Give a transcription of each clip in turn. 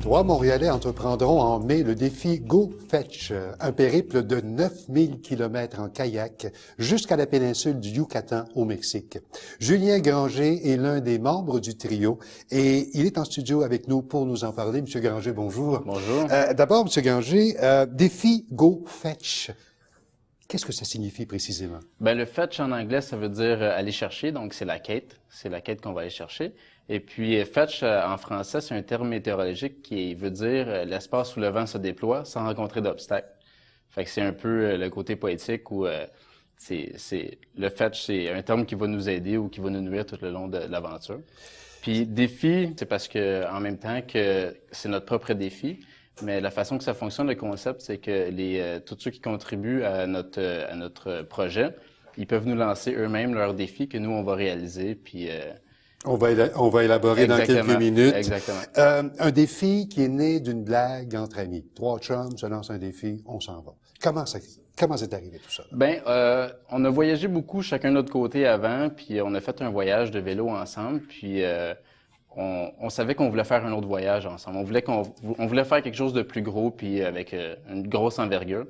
Trois Montréalais entreprendront en mai le défi Go Fetch, un périple de 9000 km en kayak jusqu'à la péninsule du Yucatan au Mexique. Julien Granger est l'un des membres du trio et il est en studio avec nous pour nous en parler. Monsieur Granger, bonjour. Bonjour. D'abord, Monsieur Granger, défi Go Fetch. Qu'est-ce que ça signifie précisément? Le fetch en anglais, ça veut dire aller chercher, donc c'est la quête. C'est la quête qu'on va aller chercher. Et puis fetch en français, c'est un terme météorologique qui veut dire l'espace où le vent se déploie sans rencontrer d'obstacles. Fait que c'est un peu le côté poétique où le fetch, c'est un terme qui va nous aider ou qui va nous nourrir tout le long de l'aventure. Puis défi, c'est parce que en même temps que c'est notre propre défi. Mais la façon que ça fonctionne, le concept, c'est que tous ceux qui contribuent à notre projet, ils peuvent nous lancer eux-mêmes leurs défis que nous, on va réaliser. Puis on va élaborer dans quelques minutes. Exactement. Un défi qui est né d'une blague entre amis. Trois chums se lancent un défi, on s'en va. Comment c'est arrivé tout ça? On a voyagé beaucoup chacun de notre côté avant, puis on a fait un voyage de vélo ensemble, puis on savait qu'on voulait faire un autre voyage ensemble. On voulait faire quelque chose de plus gros, puis avec une grosse envergure.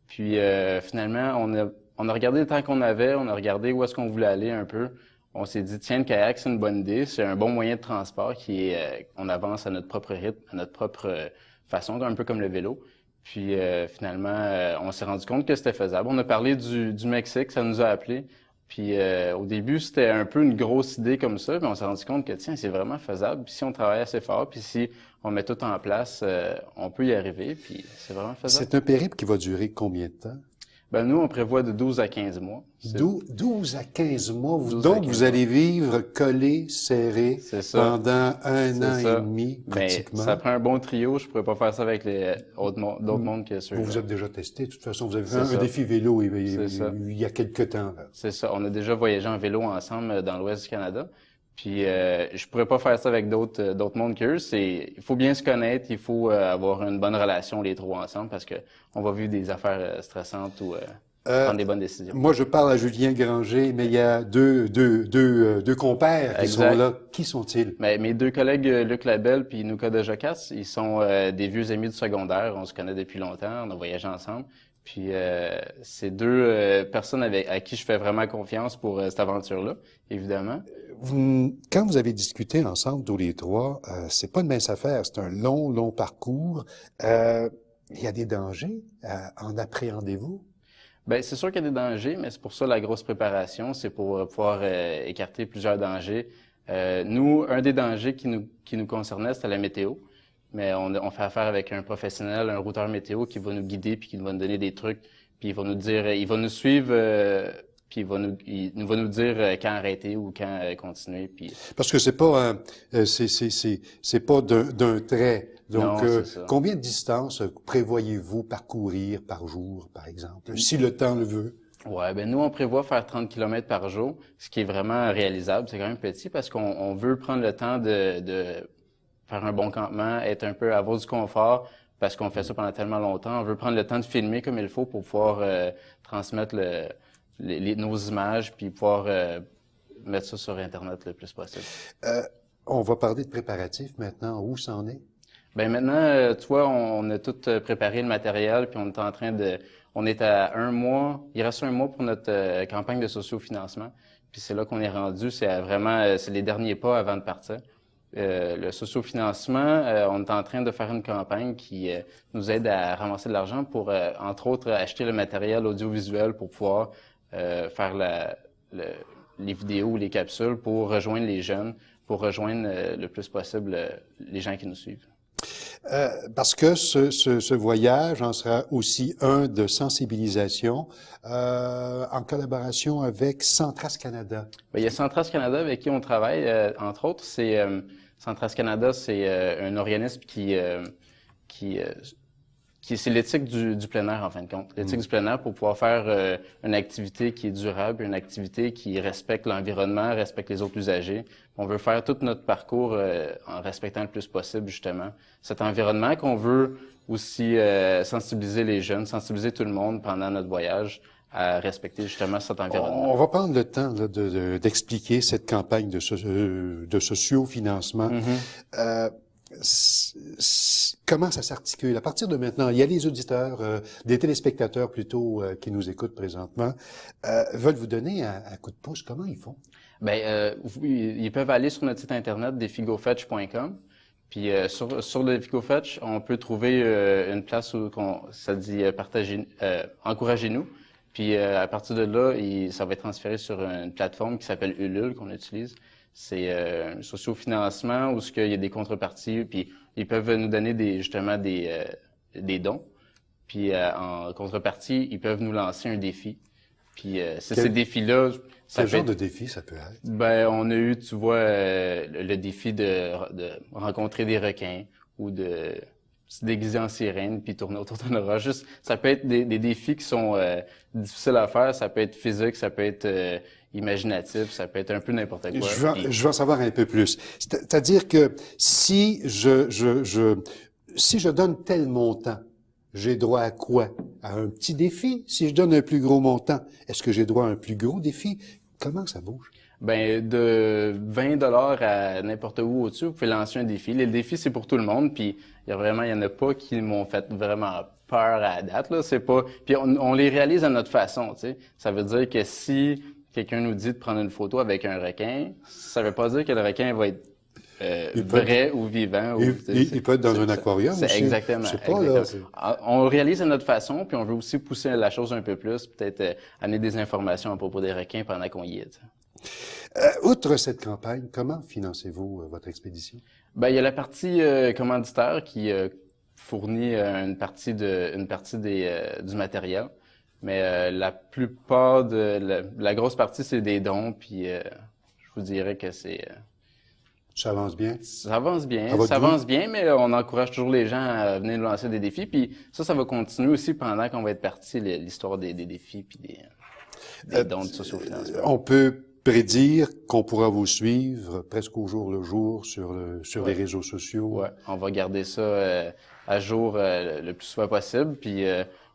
Puis finalement, on a regardé le temps qu'on avait, on a regardé où est-ce qu'on voulait aller un peu. On s'est dit, tiens, le kayak, c'est une bonne idée. C'est un bon moyen de transport on avance à notre propre rythme, à notre propre façon, un peu comme le vélo. Puis finalement, on s'est rendu compte que c'était faisable. On a parlé du Mexique, ça nous a appelé. Puis au début, c'était un peu une grosse idée comme ça, mais on s'est rendu compte que tiens, c'est vraiment faisable. Puis si on travaille assez fort, puis si on met tout en place, on peut y arriver, puis c'est vraiment faisable. C'est un périple qui va durer combien de temps? Nous, on prévoit de 12 à 15 mois. 12 à 15 mois. Donc, vous allez vivre collé, serré pendant un an et demi, pratiquement. Ça prend un bon trio. Je pourrais pas faire ça avec d'autres mondes que ceux-là. Vous vous êtes déjà testé. De toute façon, vous avez fait un défi vélo il y a quelque temps. C'est ça. On a déjà voyagé en vélo ensemble dans l'ouest du Canada. Puis je pourrais pas faire ça avec d'autres mondes qu'eux. Il faut bien se connaître, il faut avoir une bonne relation les trois ensemble parce que on va vivre des affaires stressantes ou prendre des bonnes décisions. Moi, je parle à Julien Granger, mais il y a deux compères qui sont là. Qui sont-ils? Mes deux collègues Luc Labelle puis Nuka de Jocas, ils sont des vieux amis du secondaire. On se connaît depuis longtemps, on a voyagé ensemble. Puis c'est deux personnes à qui je fais vraiment confiance pour cette aventure-là, évidemment. Quand vous avez discuté ensemble tous les trois, c'est pas une mince affaire, c'est un long parcours. Il y a des dangers, en appréhendez-vous? C'est sûr qu'il y a des dangers, mais c'est pour ça la grosse préparation, c'est pour pouvoir écarter plusieurs dangers. Nous, un des dangers qui nous concernait, c'était la météo. Mais on fait affaire avec un professionnel, un routeur météo qui va nous guider puis qui va nous donner des trucs, puis il va nous dire, il va nous suivre, puis il va nous dire quand arrêter ou quand continuer. Puis parce que c'est pas d'un trait. Donc, non, combien de distance prévoyez-vous parcourir par jour, par exemple, si le temps le veut? Ouais, nous, on prévoit faire 30 km par jour, ce qui est vraiment réalisable. C'est quand même petit parce qu'on veut prendre le temps de faire un bon campement, être un peu avoir du confort, parce qu'on fait ça pendant tellement longtemps. On veut prendre le temps de filmer comme il faut pour pouvoir transmettre nos images, puis pouvoir mettre ça sur Internet le plus possible. On va parler de préparatifs maintenant. Où c'en est? Maintenant, tu vois, on a tout préparé le matériel, puis on est en train on est à 1 mois, il reste 1 mois pour notre campagne de sociofinancement. Puis c'est là qu'on est rendu, c'est les derniers pas avant de partir. Le sociofinancement, on est en train de faire une campagne qui nous aide à ramasser de l'argent pour, entre autres, acheter le matériel audiovisuel pour pouvoir faire les vidéos ou les capsules pour rejoindre les jeunes, pour rejoindre le plus possible les gens qui nous suivent. Parce que ce voyage en sera aussi un de sensibilisation en collaboration avec Centras Canada. Il y a Centras Canada avec qui on travaille, entre autres. Centras Canada, c'est un organisme c'est l'éthique du plein air, en fin de compte. L'éthique du plein air pour pouvoir faire une activité qui est durable, une activité qui respecte l'environnement, respecte les autres usagers. On veut faire tout notre parcours en respectant le plus possible, justement, cet environnement qu'on veut aussi sensibiliser les jeunes, sensibiliser tout le monde pendant notre voyage à respecter justement cet environnement. On va prendre le temps là, d'expliquer cette campagne de sociofinancement. comment ça s'articule? À partir de maintenant, il y a les auditeurs, des téléspectateurs plutôt, qui nous écoutent présentement, veulent vous donner un coup de pouce. Comment ils font? Ils peuvent aller sur notre site internet défigofetch.com. Puis sur le DéfiGoFetch, on peut trouver une place où ça dit encouragez-nous. Puis à partir de là, ça va être transféré sur une plateforme qui s'appelle Ulule qu'on utilise. C'est un socio-financement où il y a des contreparties. Puis ils peuvent nous donner des dons. Puis en contrepartie, ils peuvent nous lancer un défi. Puis ces défis-là, Quel genre de défi ça peut être? On a eu, tu vois, le défi de rencontrer des requins ou de se déguiser en sirène puis tourner autour d'un orage. Ça peut être des défis qui sont difficiles à faire. Ça peut être physique, ça peut être imaginatif, ça peut être un peu n'importe quoi. Je veux en savoir un peu plus. C'est-à-dire que si je donne tel montant, j'ai droit à quoi? À un petit défi? Si je donne un plus gros montant, est-ce que j'ai droit à un plus gros défi? Comment ça bouge? De 20 $ à n'importe où au-dessus, vous pouvez lancer un défi. Les défis, c'est pour tout le monde, puis il y en a pas qui m'ont fait vraiment peur à la date, là. Puis on les réalise à notre façon, tu sais. Ça veut dire que si quelqu'un nous dit de prendre une photo avec un requin, ça veut pas dire que le requin va être vrai ou vivant. Il peut être dans un aquarium aussi. Exactement. Je sais pas, là. On réalise à notre façon, puis on veut aussi pousser la chose un peu plus, peut-être amener des informations à propos des requins pendant qu'on y est. Outre cette campagne, comment financez-vous votre expédition? Il y a la partie commanditaire qui fournit une partie du matériel, mais la plupart la grosse partie, c'est des dons, puis je vous dirais que c'est... Ça avance bien? Ça avance bien, mais on encourage toujours les gens à venir nous lancer des défis. Puis ça va continuer aussi pendant qu'on va être parti, l'histoire des défis puis des dons de sociofinancement. On peut prédire qu'on pourra vous suivre presque au jour le jour sur les réseaux sociaux. Ouais, on va garder ça à jour le plus souvent possible. Puis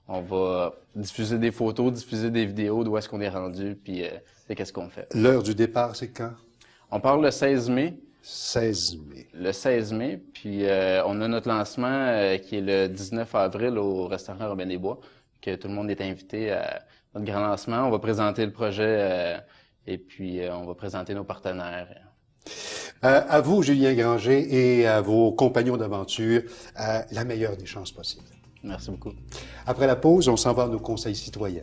on va diffuser des photos, diffuser des vidéos d'où est-ce qu'on est rendu, puis qu'est-ce qu'on fait. L'heure du départ, c'est quand? On part le 16 mai. 16 mai. Le 16 mai, puis on a notre lancement qui est le 19 avril au restaurant Robin des Bois, que tout le monde est invité à notre grand lancement. On va présenter le projet et puis on va présenter nos partenaires. À vous, Julien Granger, et à vos compagnons d'aventure, la meilleure des chances possibles. Merci beaucoup. Après la pause, on s'en va à nos conseils citoyens.